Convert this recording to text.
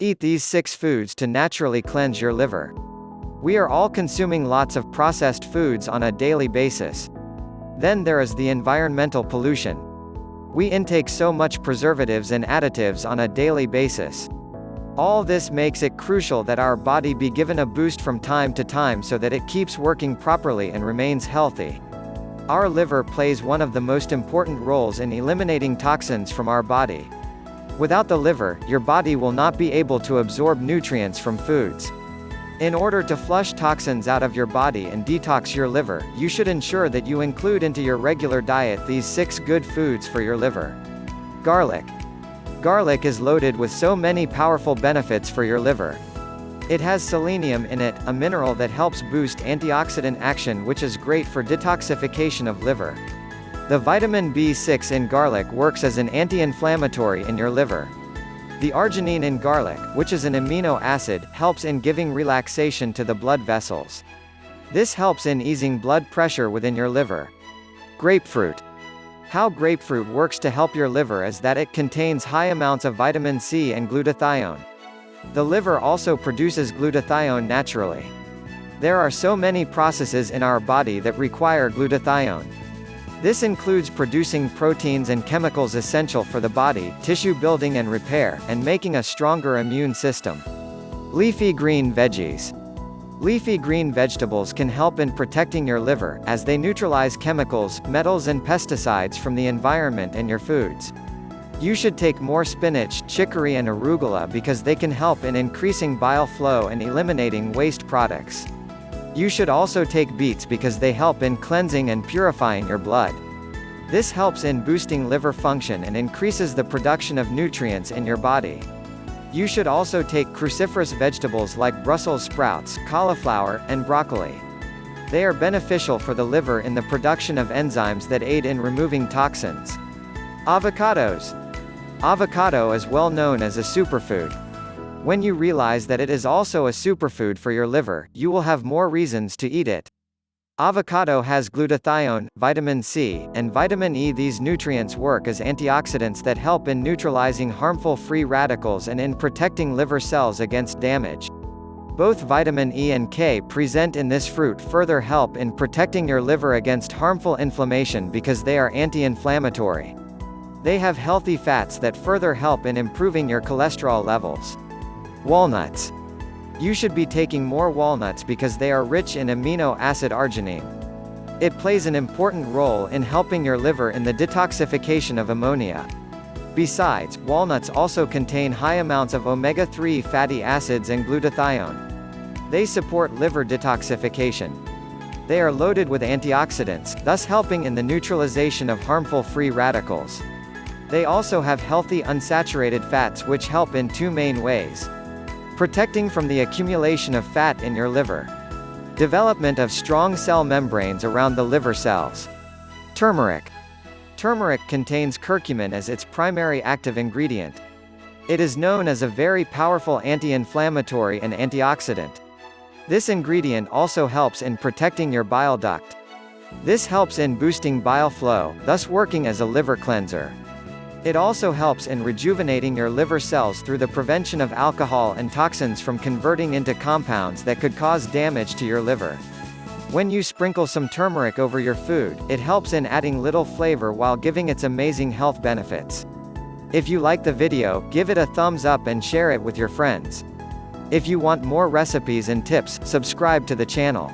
Eat these 6 foods to naturally cleanse your liver. We are all consuming lots of processed foods on a daily basis. Then there is the environmental pollution. We intake so much preservatives and additives on a daily basis. All this makes it crucial that our body be given a boost from time to time so that it keeps working properly and remains healthy. Our liver plays one of the most important roles in eliminating toxins from our body. Without the liver, your body will not be able to absorb nutrients from foods. In order to flush toxins out of your body and detox your liver, you should ensure that you include into your regular diet these 6 good foods for your liver. Garlic. Garlic is loaded with so many powerful benefits for your liver. It has selenium in it, a mineral that helps boost antioxidant action, which is great for detoxification of liver. The vitamin B6 in garlic works as an anti-inflammatory in your liver. The arginine in garlic, which is an amino acid, helps in giving relaxation to the blood vessels. This helps in easing blood pressure within your liver. Grapefruit. How grapefruit works to help your liver is that it contains high amounts of vitamin C and glutathione. The liver also produces glutathione naturally. There are so many processes in our body that require glutathione. This includes producing proteins and chemicals essential for the body, tissue building and repair, and making a stronger immune system. Leafy green veggies. Leafy green vegetables can help in protecting your liver, as they neutralize chemicals, metals and pesticides from the environment and your foods. You should take more spinach, chicory and arugula because they can help in increasing bile flow and eliminating waste products. You should also take beets because they help in cleansing and purifying your blood. This helps in boosting liver function and increases the production of nutrients in your body. You should also take cruciferous vegetables like Brussels sprouts, cauliflower, and broccoli. They are beneficial for the liver in the production of enzymes that aid in removing toxins. Avocados. Avocado is well known as a superfood. When you realize that it is also a superfood for your liver, you will have more reasons to eat it. Avocado has glutathione, vitamin C, and vitamin E. These nutrients work as antioxidants that help in neutralizing harmful free radicals and in protecting liver cells against damage. Both vitamin E and K present in this fruit further help in protecting your liver against harmful inflammation because they are anti-inflammatory. They have healthy fats that further help in improving your cholesterol levels. Walnuts. You should be taking more walnuts because they are rich in amino acid arginine. It plays an important role in helping your liver in the detoxification of ammonia. Besides, walnuts also contain high amounts of omega-3 fatty acids and glutathione. They support liver detoxification. They are loaded with antioxidants, thus helping in the neutralization of harmful free radicals. They also have healthy unsaturated fats which help in 2 main ways. Protecting from the accumulation of fat in your liver. Development of strong cell membranes around the liver cells. Turmeric. Turmeric contains curcumin as its primary active ingredient. It is known as a very powerful anti-inflammatory and antioxidant. This ingredient also helps in protecting your bile duct. This helps in boosting bile flow, thus working as a liver cleanser. It also helps in rejuvenating your liver cells through the prevention of alcohol and toxins from converting into compounds that could cause damage to your liver. When you sprinkle some turmeric over your food, it helps in adding little flavor while giving its amazing health benefits. If you like the video, give it a thumbs up and share it with your friends. If you want more recipes and tips, subscribe to the channel.